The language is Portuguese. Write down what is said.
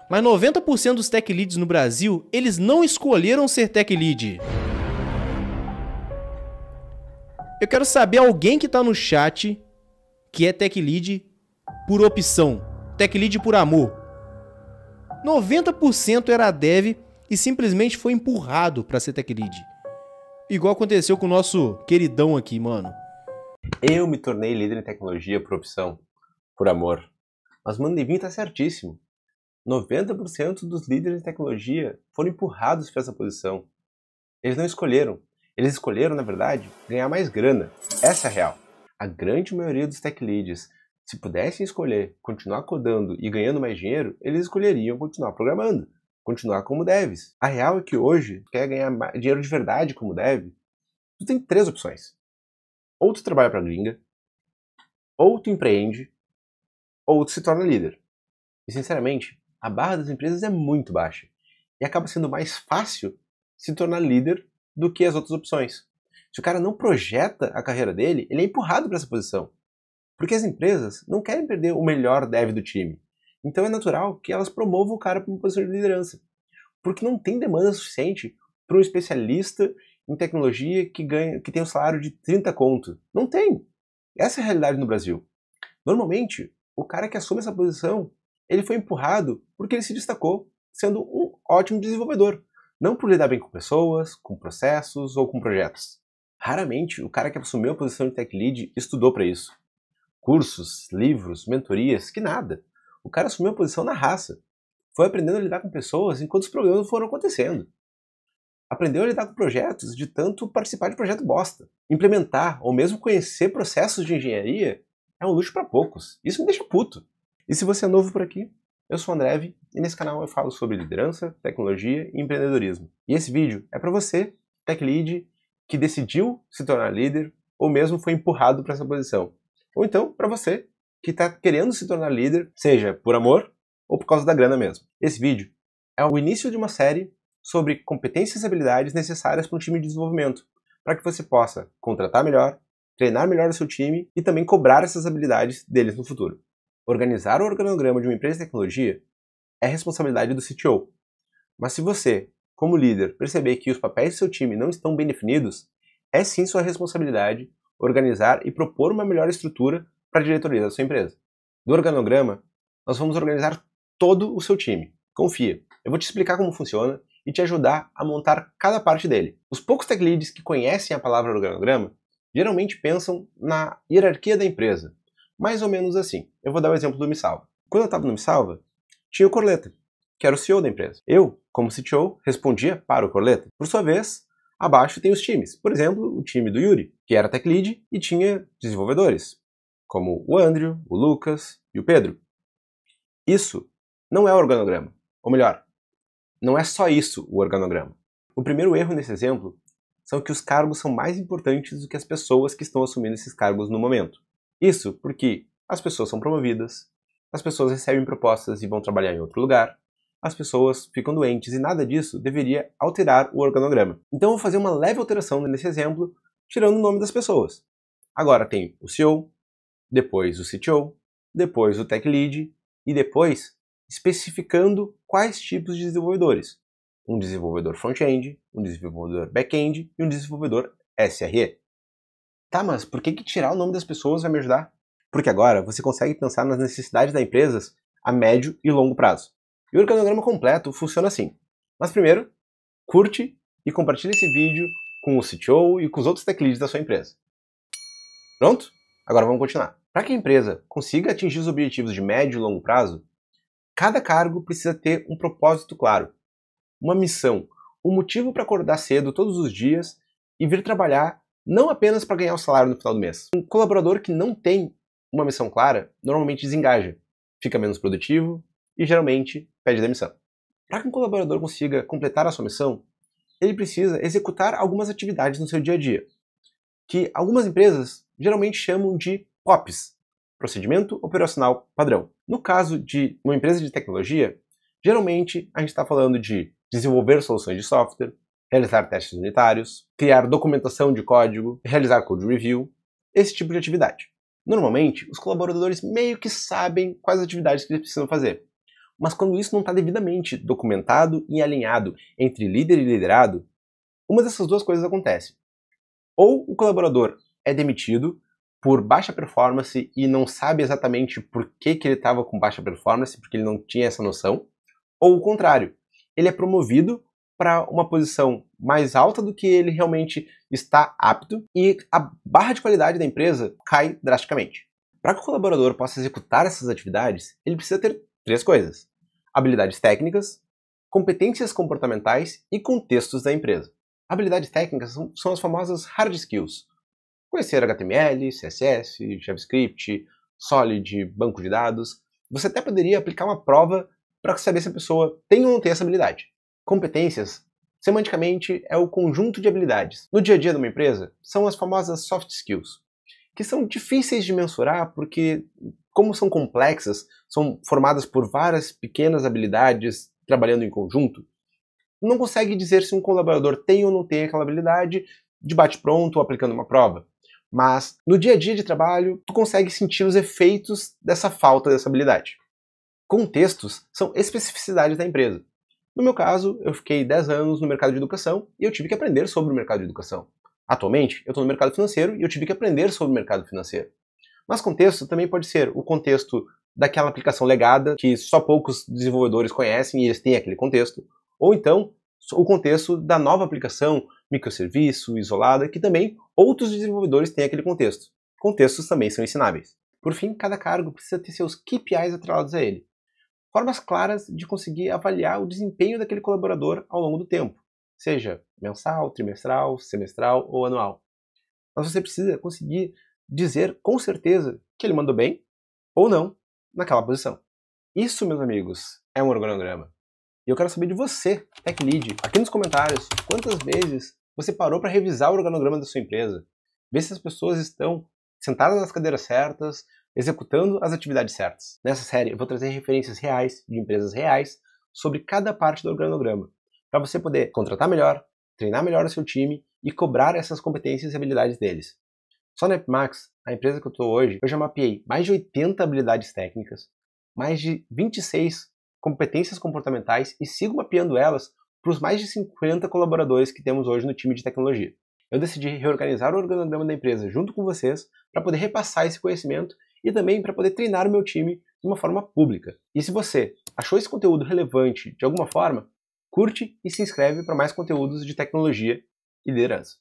Mas 90% dos tech leads no Brasil, eles não escolheram ser tech lead. Eu quero saber alguém que tá no chat que é tech lead por opção, tech lead por amor. 90% era dev e simplesmente foi empurrado pra ser tech lead. Igual aconteceu com o nosso queridão aqui, mano. Eu me tornei líder em tecnologia por opção, por amor. Mas mano, Devinho tá certíssimo. 90% dos líderes de tecnologia foram empurrados para essa posição. Eles não escolheram. Eles escolheram, na verdade, ganhar mais grana. Essa é a real. A grande maioria dos tech leads, se pudessem escolher continuar codando e ganhando mais dinheiro, eles escolheriam continuar programando, continuar como devs. A real é que hoje, tu quer ganhar dinheiro de verdade como dev, tu tem 3 opções. Ou tu trabalha para a gringa, ou tu empreende, ou tu se torna líder. E sinceramente, a barra das empresas é muito baixa. E acaba sendo mais fácil se tornar líder do que as outras opções. Se o cara não projeta a carreira dele, ele é empurrado para essa posição. Porque as empresas não querem perder o melhor dev do time. Então é natural que elas promovam o cara para uma posição de liderança. Porque não tem demanda suficiente para um especialista em tecnologia que tem um salário de 30 conto. Não tem. Essa é a realidade no Brasil. Normalmente, o cara que assume essa posição, ele foi empurrado porque ele se destacou sendo um ótimo desenvolvedor. Não por lidar bem com pessoas, com processos ou com projetos. Raramente o cara que assumiu a posição de tech lead estudou para isso. Cursos, livros, mentorias, que nada. O cara assumiu a posição na raça. Foi aprendendo a lidar com pessoas enquanto os problemas foram acontecendo. Aprendeu a lidar com projetos de tanto participar de projeto bosta. Implementar ou mesmo conhecer processos de engenharia é um luxo para poucos. Isso me deixa puto. E se você é novo por aqui, eu sou o Andrev e nesse canal eu falo sobre liderança, tecnologia e empreendedorismo. E esse vídeo é para você, tech lead, que decidiu se tornar líder ou mesmo foi empurrado para essa posição. Ou então para você que está querendo se tornar líder, seja por amor ou por causa da grana mesmo. Esse vídeo é o início de uma série sobre competências e habilidades necessárias para um time de desenvolvimento, para que você possa contratar melhor, treinar melhor o seu time e também cobrar essas habilidades deles no futuro. Organizar o organograma de uma empresa de tecnologia é responsabilidade do CTO. Mas se você, como líder, perceber que os papéis do seu time não estão bem definidos, é sim sua responsabilidade organizar e propor uma melhor estrutura para a diretoria da sua empresa. Do organograma, nós vamos organizar todo o seu time. Confia, eu vou te explicar como funciona e te ajudar a montar cada parte dele. Os poucos tech leads que conhecem a palavra organograma geralmente pensam na hierarquia da empresa. Mais ou menos assim. Eu vou dar o exemplo do MeSalva. Quando eu estava no MeSalva, tinha o Corleta, que era o CEO da empresa. Eu, como CTO, respondia para o Corleta. Por sua vez, abaixo tem os times. Por exemplo, o time do Yuri, que era tech lead e tinha desenvolvedores, como o Andrew, o Lucas e o Pedro. Isso não é o organograma. Ou melhor, não é só isso o organograma. O primeiro erro nesse exemplo são que os cargos são mais importantes do que as pessoas que estão assumindo esses cargos no momento. Isso porque as pessoas são promovidas, as pessoas recebem propostas e vão trabalhar em outro lugar, as pessoas ficam doentes e nada disso deveria alterar o organograma. Então eu vou fazer uma leve alteração nesse exemplo, tirando o nome das pessoas. Agora tem o CEO, depois o CTO, depois o Tech Lead e depois especificando quais tipos de desenvolvedores. Um desenvolvedor front-end, um desenvolvedor back-end e um desenvolvedor SRE. Tá, mas por que tirar o nome das pessoas vai me ajudar? Porque agora você consegue pensar nas necessidades das empresas a médio e longo prazo. E o organograma completo funciona assim. Mas primeiro, curte e compartilha esse vídeo com o CTO e com os outros tech leads da sua empresa. Pronto? Agora vamos continuar. Para que a empresa consiga atingir os objetivos de médio e longo prazo, cada cargo precisa ter um propósito claro, uma missão, um motivo para acordar cedo todos os dias e vir trabalhar não apenas para ganhar o salário no final do mês. Um colaborador que não tem uma missão clara normalmente desengaja, fica menos produtivo e geralmente pede demissão. Para que um colaborador consiga completar a sua missão, ele precisa executar algumas atividades no seu dia a dia, que algumas empresas geralmente chamam de POPs, Procedimento Operacional Padrão. No caso de uma empresa de tecnologia, geralmente a gente está falando de desenvolver soluções de software, realizar testes unitários, criar documentação de código, realizar code review, esse tipo de atividade. Normalmente, os colaboradores meio que sabem quais atividades que eles precisam fazer. Mas quando isso não está devidamente documentado e alinhado entre líder e liderado, uma dessas duas coisas acontece. Ou o colaborador é demitido por baixa performance e não sabe exatamente por que ele estava com baixa performance, porque ele não tinha essa noção, ou o contrário, ele é promovido para uma posição mais alta do que ele realmente está apto e a barra de qualidade da empresa cai drasticamente. Para que o colaborador possa executar essas atividades, ele precisa ter 3 coisas: habilidades técnicas, competências comportamentais e contextos da empresa. Habilidades técnicas são as famosas hard skills. Conhecer HTML, CSS, JavaScript, Solid, banco de dados. Você até poderia aplicar uma prova para saber se a pessoa tem ou não tem essa habilidade. Competências, semanticamente, é o conjunto de habilidades. No dia a dia de uma empresa, são as famosas soft skills, que são difíceis de mensurar porque, como são complexas, são formadas por várias pequenas habilidades trabalhando em conjunto, não consegue dizer se um colaborador tem ou não tem aquela habilidade de bate-pronto ou aplicando uma prova. Mas no dia a dia de trabalho, tu consegue sentir os efeitos dessa falta dessa habilidade. Contextos são especificidades da empresa. No meu caso, eu fiquei 10 anos no mercado de educação e eu tive que aprender sobre o mercado de educação. Atualmente, eu estou no mercado financeiro e eu tive que aprender sobre o mercado financeiro. Mas contexto também pode ser o contexto daquela aplicação legada que só poucos desenvolvedores conhecem e eles têm aquele contexto, ou então o contexto da nova aplicação, microserviço, isolada, que também outros desenvolvedores têm aquele contexto. Contextos também são ensináveis. Por fim, cada cargo precisa ter seus KPIs atrelados a ele. Formas claras de conseguir avaliar o desempenho daquele colaborador ao longo do tempo, seja mensal, trimestral, semestral ou anual. Mas você precisa conseguir dizer com certeza que ele mandou bem ou não naquela posição. Isso, meus amigos, é um organograma. E eu quero saber de você, Tech Lead, aqui nos comentários, quantas vezes você parou para revisar o organograma da sua empresa, ver se as pessoas estão sentadas nas cadeiras certas, executando as atividades certas. Nessa série eu vou trazer referências reais de empresas reais sobre cada parte do organograma, para você poder contratar melhor, treinar melhor o seu time e cobrar essas competências e habilidades deles. Só na Epmax, a empresa que eu estou hoje, eu já mapeei mais de 80 habilidades técnicas, mais de 26 competências comportamentais e sigo mapeando elas para os mais de 50 colaboradores que temos hoje no time de tecnologia. Eu decidi reorganizar o organograma da empresa junto com vocês para poder repassar esse conhecimento e também para poder treinar o meu time de uma forma pública. E se você achou esse conteúdo relevante de alguma forma, curte e se inscreve para mais conteúdos de tecnologia e liderança.